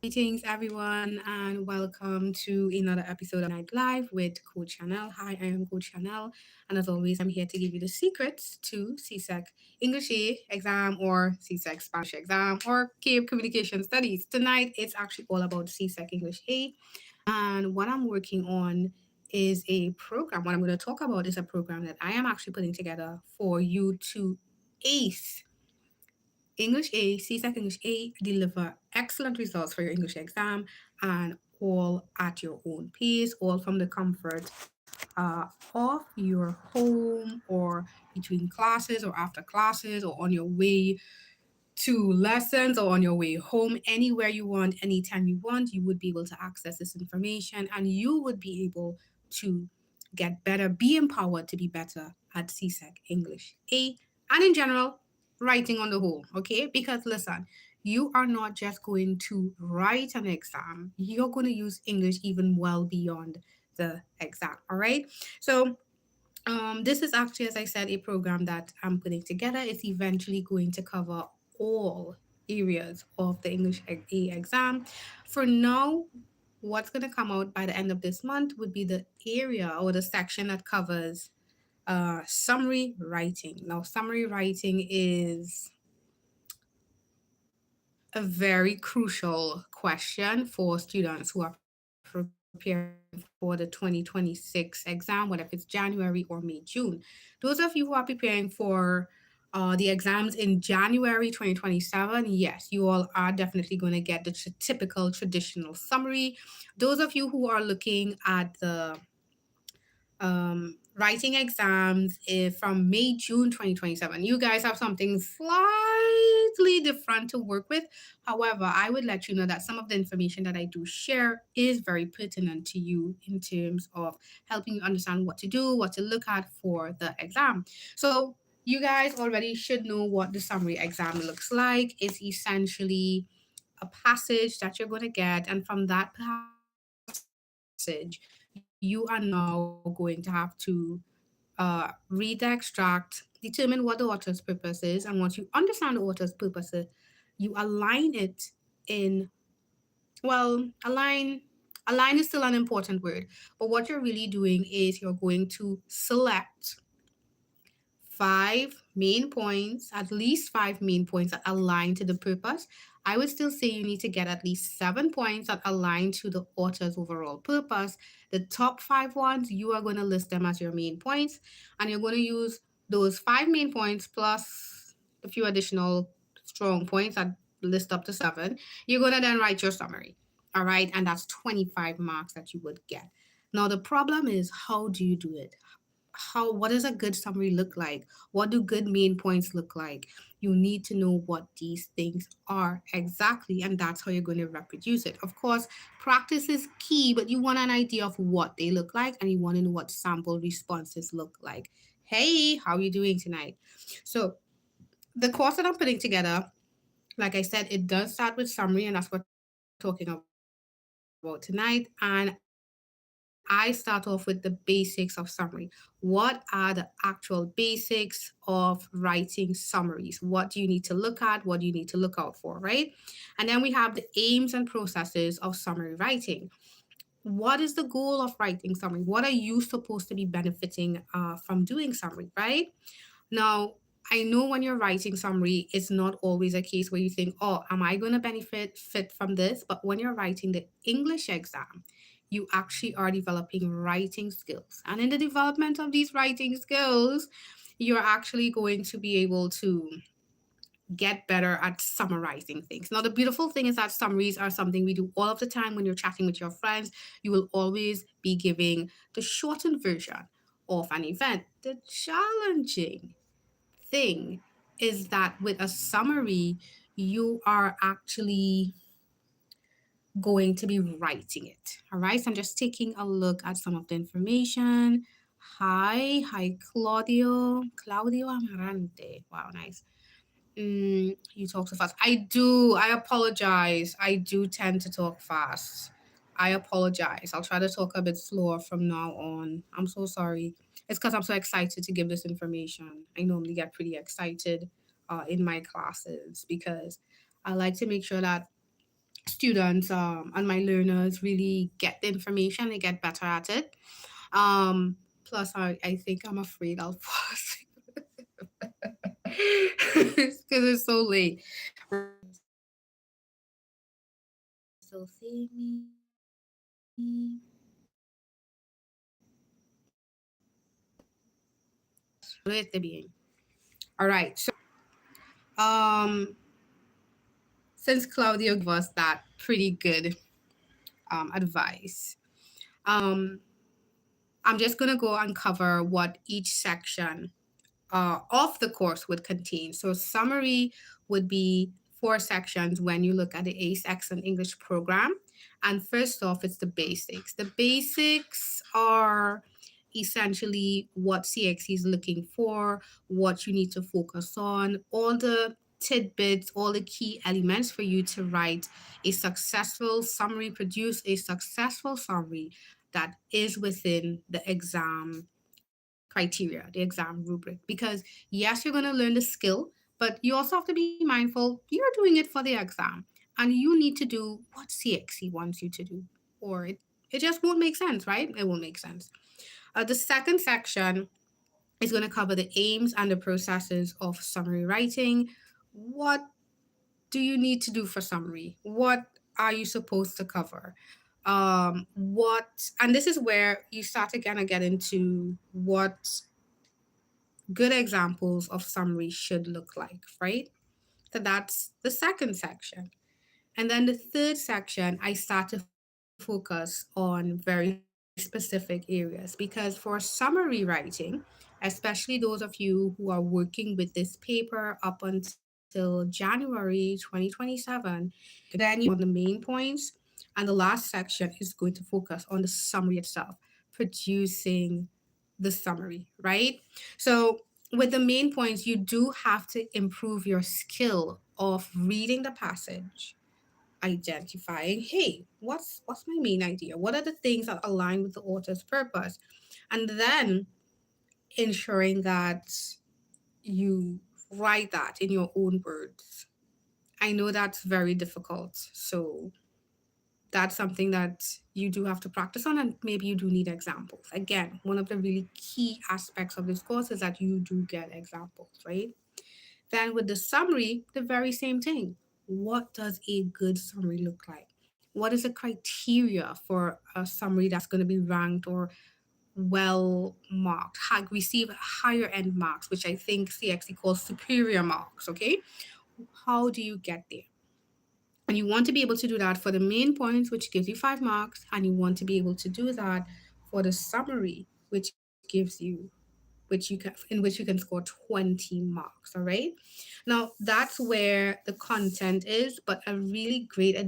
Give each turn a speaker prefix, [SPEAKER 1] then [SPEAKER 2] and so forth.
[SPEAKER 1] Greetings, everyone, and welcome to another episode of Night Live with Coach Chanel. Hi, I am Coach Chanel, and as always, I'm here to give you the secrets to CSEC English A exam or CSEC Spanish exam or CAPE Communication Studies. Tonight, it's actually all about CSEC English A, and what I'm working on is a program. What I'm going to talk about is a program that I am actually putting together for you to ace English A, CSEC English A, deliver excellent results for your English exam and all at your own pace, all from the comfort of your home or between classes or after classes or on your way to lessons or on your way home, anywhere you want, anytime you want, you would be able to access this information and you would be able to get better, be empowered to be better at CSEC English A and in general, writing on the whole, okay? Because listen, you are not just going to write an exam, you're going to use English even well beyond the exam, all right? So, this is actually, as I said, a program that I'm putting together. It's eventually going to cover all areas of the English A exam. For now, what's going to come out by the end of this month would be the area or the section that covers summary writing. Now, summary writing is a very crucial question for students who are preparing for the 2026 exam, whether if it's January or May, June. Those of you who are preparing for the exams in January 2027, yes, you all are definitely going to get the typical traditional summary. Those of you who are looking at the writing exams from May, June 2027. You guys have something slightly different to work with. However, I would let you know that some of the information that I do share is very pertinent to you in terms of helping you understand what to do, what to look at for the exam. So, you guys already should know what the summary exam looks like. It's essentially a passage that you're going to get, and from that passage, you are now going to have to read the extract, determine what the author's purpose is, and once you understand the author's purpose, you align it in align is still an important word, but what you're really doing is you're going to select five main points, at least five main points that align to the purpose. I would still say you need to get at least 7 points that align to the author's overall purpose. The top five ones, you are going to list them as your main points, and you're going to use those five main points plus a few additional strong points that list up to seven. You're going to then write your summary. All right. And that's 25 marks that you would get. Now, the problem is, how do you do it? What does a good summary look like? What do good main points look like? You need to know what these things are exactly, and that's how you're going to reproduce it. Of course, practice is key, but you want an idea of what they look like and you want to know what sample responses look like. Hey, how are you doing tonight? So the course that I'm putting together, like I said, it does start with summary, and that's what we're talking about tonight. And I start off with the basics of summary. What are the actual basics of writing summaries? What do you need to look at? What do you need to look out for, right? And then we have the aims and processes of summary writing. What is the goal of writing summary? What are you supposed to be benefiting from doing summary, right? Now, I know when you're writing summary, it's not always a case where you think, oh, am I going to fit from this? But when you're writing the English exam, you actually are developing writing skills. And in the development of these writing skills, you're actually going to be able to get better at summarizing things. Now, the beautiful thing is that summaries are something we do all of the time when you're chatting with your friends. You will always be giving the shortened version of an event. The challenging thing is that with a summary, you are actually going to be writing it. All right. So I'm just taking a look at some of the information. Hi, Claudio Amarante. Wow, nice. You talk so fast. I do. I apologize. I do tend to talk fast. I apologize. I'll try to talk a bit slower from now on. I'm so sorry. It's because I'm so excited to give this information. I normally get pretty excited in my classes because I like to make sure that students and my learners really get the information, they get better at it. Um, Plus, I think I'm afraid I'll fall asleep because it's so late. Right. Can you still see me? With the being. All right. So, um, since Claudio gave us that pretty good advice, um, I'm just gonna go and cover what each section of the course would contain. So summary would be four sections when you look at the ACE Excellent English program. And first off, it's the basics. The basics are essentially what CXC is looking for, what you need to focus on, all the tidbits, all the key elements for you to write a successful summary, produce a successful summary that is within the exam criteria, the exam rubric. Because yes, you're going to learn the skill, but you also have to be mindful you're doing it for the exam and you need to do what CXC wants you to do, or it just won't make sense, right? It won't make sense. The second section is going to cover the aims and the processes of summary writing. What do you need to do for summary? What are you supposed to cover? And this is where you start to kind of get into what good examples of summary should look like, right? So that's the second section. And then the third section, I start to focus on very specific areas because for summary writing, especially those of you who are working with this paper up until January 2027, then you on the main points. And the last section is going to focus on the summary itself, producing the summary, right? So with the main points, you do have to improve your skill of reading the passage, identifying, hey, what's my main idea? What are the things that align with the author's purpose? And then ensuring that you write that in your own words. I know that's very difficult. So that's something that you do have to practice on, and maybe you do need examples. Again, one of the really key aspects of this course is that you do get examples, right? Then with the summary, the very same thing. What does a good summary look like? What is the criteria for a summary that's going to be ranked or well marked, receive higher end marks, which I think CXC calls superior marks, okay? How do you get there? And you want to be able to do that for the main points, which gives you 5 marks, and you want to be able to do that for the summary, which gives you which you can score 20 marks. All right. Now that's where the content is, but a really great